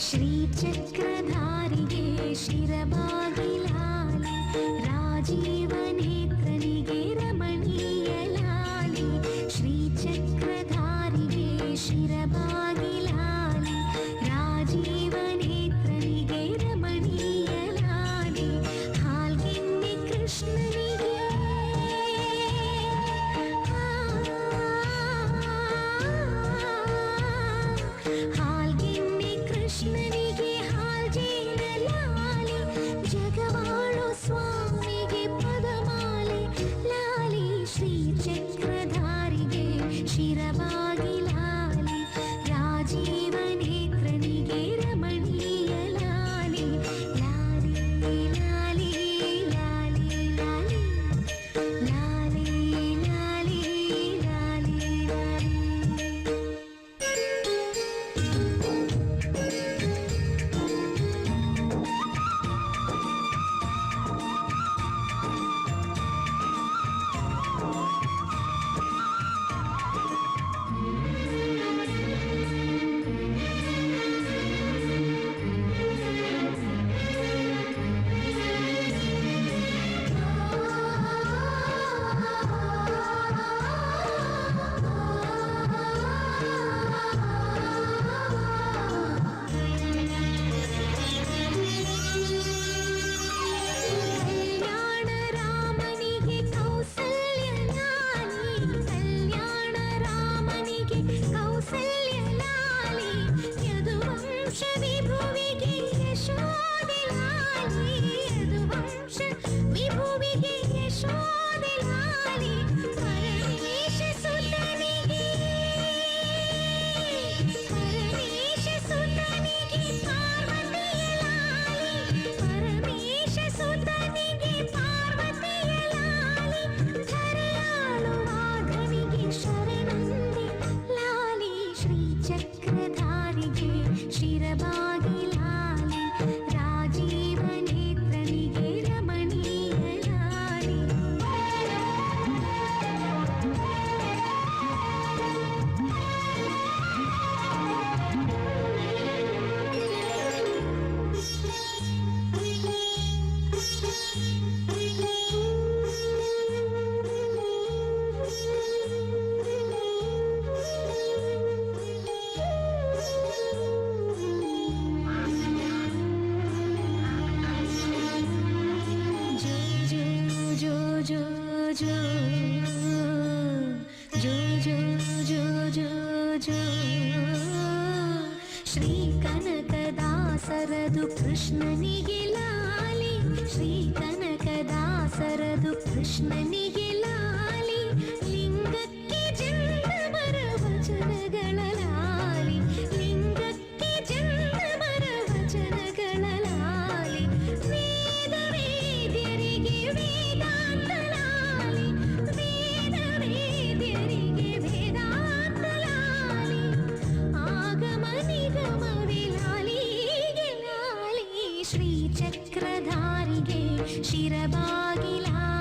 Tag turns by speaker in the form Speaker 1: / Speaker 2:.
Speaker 1: ಶ್ರೀಚಕ್ರಧಾರಿಗೆ ಶಿರಬಾಗಿಲಾಲಿ ರಾಜೀವನೇತ್ರನಿಗೆ ರಮಣೀಯ ಲಾಲಿ ಶ್ರೀಚಕ್ರಧಾರಿಗೆ ಶಿರಬಾಗಿಲಾಲಿ ರಾಜೀವನೇತ್ರನಿಗೆ ರಮಣೀಯ ಲಾಲಿ ಹಾಲ್ಗೆನ್ನೆ ಕೃಷ್ಣನಿಗೆ ಹಾಲ್ಗೆನ್ನೆ ಕೃಷ್ಣನಿಗೆ ಹಾಲ್ಜೇನ ಲಾಲಿ ಜಗವಾಳು ಸ್ವಾಮಿಗೆ ಪದಮಾಲೆ ಲಾಲಿ ಶ್ರೀಚಕ್ರಧಾರಿಗೆ ಶಿರಬಾಗಿಲಾಲಿ ರಾಜೀವನೇತ್ರನಿಗೆ ರಮಣೀಯ ಲಾಲಿ ಲಾಲಿ ಲಾಲಿ ಲಾಲಿ ಲಾಲಿ ಲಾಲಿ ಲಾಲಿ ಲಾಲಿ ಲಾಲಿ. ಕಲ್ಯಾಣ ರಾಮನಿಗೆ ಕೌಸಲ್ಯ ಲಾಲಿ ಕಲ್ಯಾಣ ರಾಮನಿಗೆ ಕೌಸಲ್ಯ ಲಾಲಿ ಯದುವಂಶ ವಿಭುವಿಗೆ ಯಶೋದೆ ಲಾಲಿ ಯದುವಂಶ ವಿಭುವಿಗೆ ಯಶೋದೆ ಲಾಲಿ ಪರಮೇಶ ಸುತನಿಗೆ ಪಾರ್ವತಿಯ ಲಾಲಿ ಪರಮೇಶ ಸುತನಿಗೆ ಪಾರ್ವತಿಯ ಲಾಲಿ ಧರೆಯಾಳುವಾಗನಿಗೆ ಶರಣಂದೆ ಲಾಲಿ ಶ್ರೀಚಕ್ರಧಾರಿಗೆ ಶಿರಬಾಗಿಲಾಲಿ ರಾಜೀವನೇತ್ರನಿಗೆ ರಮಣೀಯ ಲಾಲಿ. जो जो जो जो जो जो जो जो ಶ್ರೀ ಕನಕದಾಸರದು ಕೃಷ್ಣನಿಗೆ ಲಾಲಿ ಶ್ರೀ ಕನಕದಾಸರದು ಕೃಷ್ಣನಿಗೆ ಲಾಲಿ ಲಿಂಗಕ್ಕೆ ಜಂಗಮರ ವಚನಗಳ ಲಾಲಿ ಲಿಂಗಕ್ಕೆ ಜಂಗಮರ ವಚನಗಳ ಲಾಲಿ ವೇದ ವೇದ್ಯರಿಗೆ ವೇದಾಂತ ಲಾಲಿ ವೇದ ವೇದ್ಯರಿಗೆ ವೇದಾಂತ ಲಾಲಿ ಆಗಮ ನಿಗಮವೇ ಲಾಲಿಗೆ ಲಾಲಿ ಶ್ರೀಚಕ್ರಧಾರಿಗೆ ಶಿರಬಾಗಿಲಾಲಿ